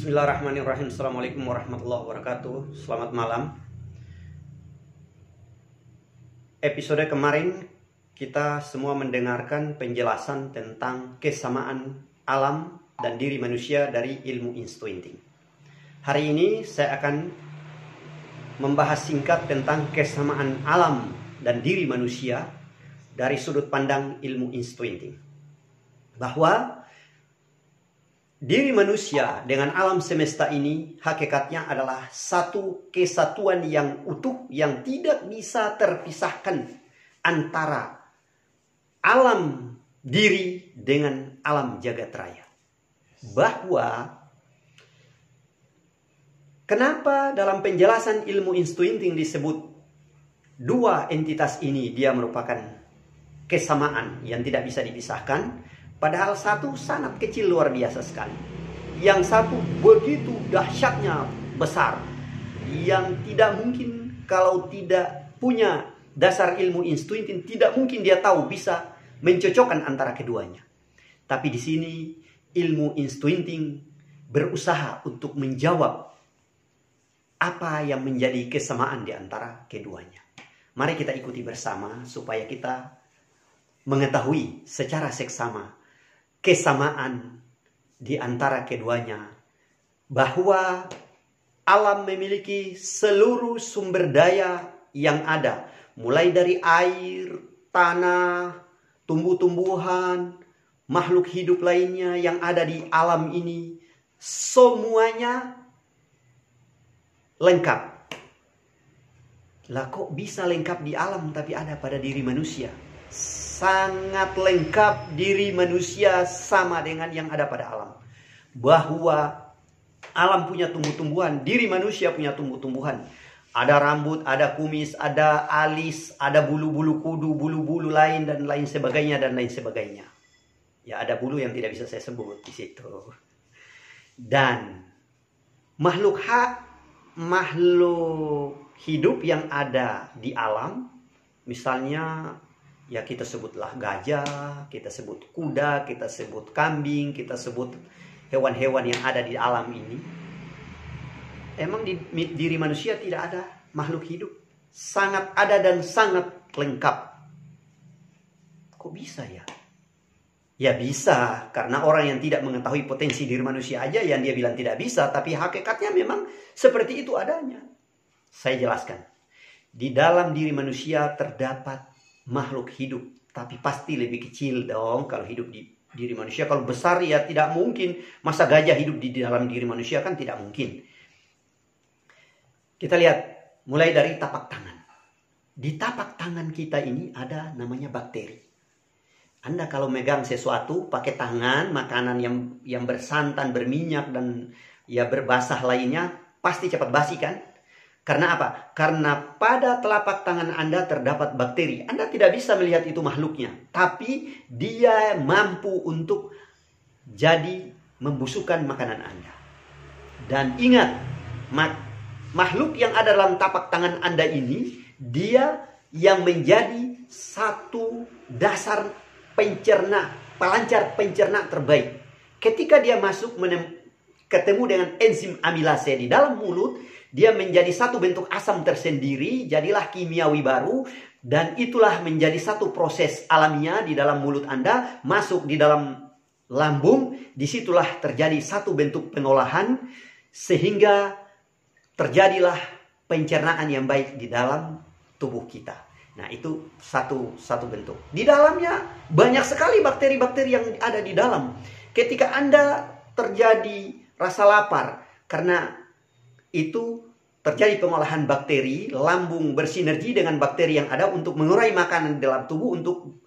Bismillahirrahmanirrahim. Assalamualaikum warahmatullahi wabarakatuh. Selamat malam. Episode kemarin kita semua mendengarkan penjelasan tentang kesamaan alam dan diri manusia dari ilmu intuiting. Hari ini saya akan membahas singkat tentang kesamaan alam dan diri manusia dari sudut pandang ilmu intuiting. Bahwa diri manusia dengan alam semesta ini hakikatnya adalah satu kesatuan yang utuh yang tidak bisa terpisahkan antara alam diri dengan alam jagat raya. Bahwa kenapa dalam penjelasan ilmu intuiting disebut dua entitas ini dia merupakan kesamaan yang tidak bisa dipisahkan. Padahal satu sangat kecil luar biasa sekali. Yang satu begitu dahsyatnya besar. Yang tidak mungkin kalau tidak punya dasar ilmu intuiting tidak mungkin dia tahu bisa mencocokkan antara keduanya. Tapi di sini ilmu intuiting berusaha untuk menjawab apa yang menjadi kesamaan di antara keduanya. Mari kita ikuti bersama supaya kita mengetahui secara seksama kesamaan di antara keduanya, bahwa alam memiliki seluruh sumber daya yang ada, mulai dari air, tanah, tumbuh-tumbuhan, makhluk hidup lainnya yang ada di alam ini, semuanya lengkap. Lah kok bisa lengkap di alam tapi ada pada diri manusia? Sangat lengkap diri manusia sama dengan yang ada pada alam. Bahwa alam punya tumbuh-tumbuhan, diri manusia punya tumbuh-tumbuhan. Ada rambut, ada kumis, ada alis, ada bulu-bulu kudu, bulu-bulu lain dan lain sebagainya dan lain sebagainya. Ya ada bulu yang tidak bisa saya sebut di situ. Dan makhluk hidup yang ada di alam, misalnya ya kita sebutlah gajah, kita sebut kuda, kita sebut kambing, kita sebut hewan-hewan yang ada di alam ini. Emang di diri manusia tidak ada makhluk hidup? Sangat ada dan sangat lengkap. Kok bisa ya? Ya bisa, karena orang yang tidak mengetahui potensi diri manusia aja yang dia bilang tidak bisa, tapi hakikatnya memang seperti itu adanya. Saya jelaskan. Di dalam diri manusia terdapat makhluk hidup, tapi pasti lebih kecil dong kalau hidup di diri manusia. Kalau besar ya tidak mungkin. Masa gajah hidup di dalam diri manusia kan tidak mungkin. Kita lihat mulai dari tapak tangan. Di tapak tangan kita ini ada namanya bakteri. Anda kalau megang sesuatu pakai tangan, makanan yang bersantan, berminyak dan ya berbasah lainnya pasti cepat basi kan? Karena apa? Karena pada telapak tangan Anda terdapat bakteri. Anda tidak bisa melihat itu makhluknya. Tapi dia mampu untuk jadi membusukkan makanan Anda. Dan ingat, makhluk yang ada dalam tapak tangan Anda ini, dia yang menjadi satu dasar pelancar pencerna terbaik. Ketika dia masuk ketemu dengan enzim amilase di dalam mulut, dia menjadi satu bentuk asam tersendiri, jadilah kimiawi baru, dan itulah menjadi satu proses alamiah di dalam mulut Anda, masuk di dalam lambung, disitulah terjadi satu bentuk pengolahan, sehingga terjadilah pencernaan yang baik di dalam tubuh kita. Nah itu satu bentuk. Di dalamnya banyak sekali bakteri-bakteri yang ada di dalam. Ketika Anda terjadi rasa lapar, karena itu terjadi pengolahan bakteri, lambung bersinergi dengan bakteri yang ada untuk mengurai makanan dalam tubuh untuk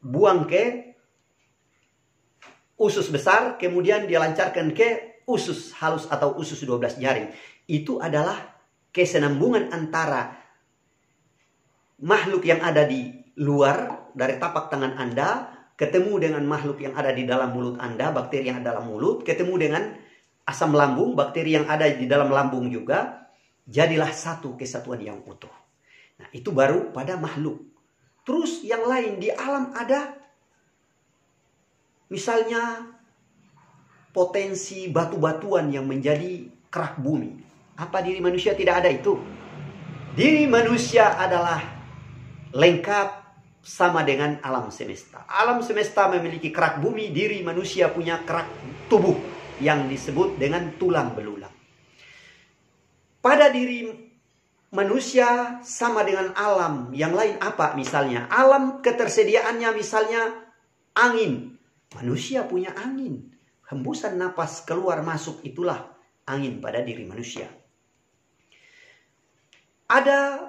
buang ke usus besar, kemudian dilancarkan ke usus halus atau usus 12 jari. Itu adalah kesenambungan antara makhluk yang ada di luar dari tapak tangan Anda, ketemu dengan makhluk yang ada di dalam mulut Anda, bakteri yang ada dalam mulut, ketemu dengan asam lambung, bakteri yang ada di dalam lambung juga, jadilah satu kesatuan yang utuh. Nah, itu baru pada makhluk. Terus yang lain di alam ada, misalnya potensi batu-batuan yang menjadi kerak bumi. Apa diri manusia tidak ada itu? Diri manusia adalah lengkap sama dengan alam semesta. Alam semesta memiliki kerak bumi, diri manusia punya kerak tubuh yang disebut dengan tulang belulang. Pada diri manusia sama dengan alam yang lain apa misalnya? Alam ketersediaannya misalnya angin. Manusia punya angin. Hembusan napas keluar masuk itulah angin pada diri manusia. Ada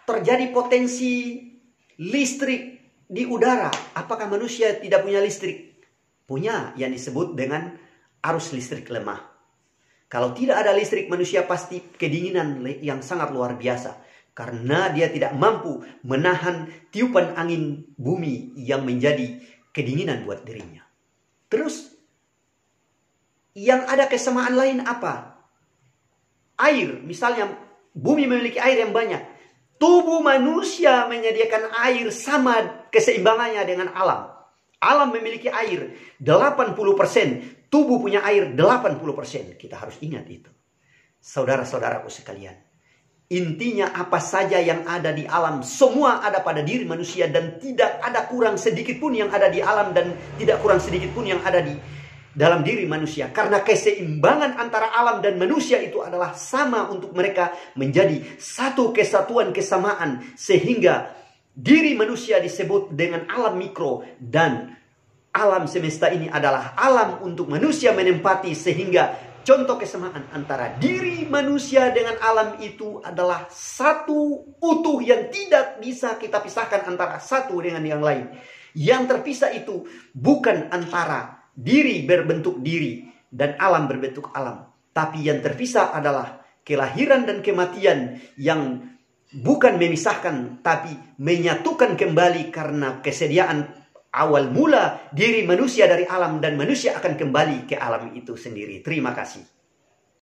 terjadi potensi listrik di udara. Apakah manusia tidak punya listrik? Punya, yang disebut dengan arus listrik lemah. Kalau tidak ada listrik, manusia pasti kedinginan yang sangat luar biasa. Karena dia tidak mampu menahan tiupan angin bumi yang menjadi kedinginan buat dirinya. Terus, yang ada kesamaan lain apa? Air, misalnya bumi memiliki air yang banyak. Tubuh manusia menyediakan air sama keseimbangannya dengan alam. Alam memiliki air 80%. Tubuh punya air 80%. Kita harus ingat itu. Saudara-saudaraku sekalian. Intinya apa saja yang ada di alam. Semua ada pada diri manusia. Dan tidak ada kurang sedikit pun yang ada di alam. Dan tidak kurang sedikit pun yang ada di dalam diri manusia. Karena keseimbangan antara alam dan manusia itu adalah sama untuk mereka menjadi satu kesatuan kesamaan. Sehingga diri manusia disebut dengan alam mikro. Dan alam semesta ini adalah alam untuk manusia menempati. Sehingga contoh kesamaan antara diri manusia dengan alam itu adalah satu utuh yang tidak bisa kita pisahkan antara satu dengan yang lain. Yang terpisah itu bukan antara diri berbentuk diri dan alam berbentuk alam. Tapi yang terpisah adalah kelahiran dan kematian yang bukan memisahkan tapi menyatukan kembali karena kesediaan awal mula diri manusia dari alam dan manusia akan kembali ke alam itu sendiri. Terima kasih.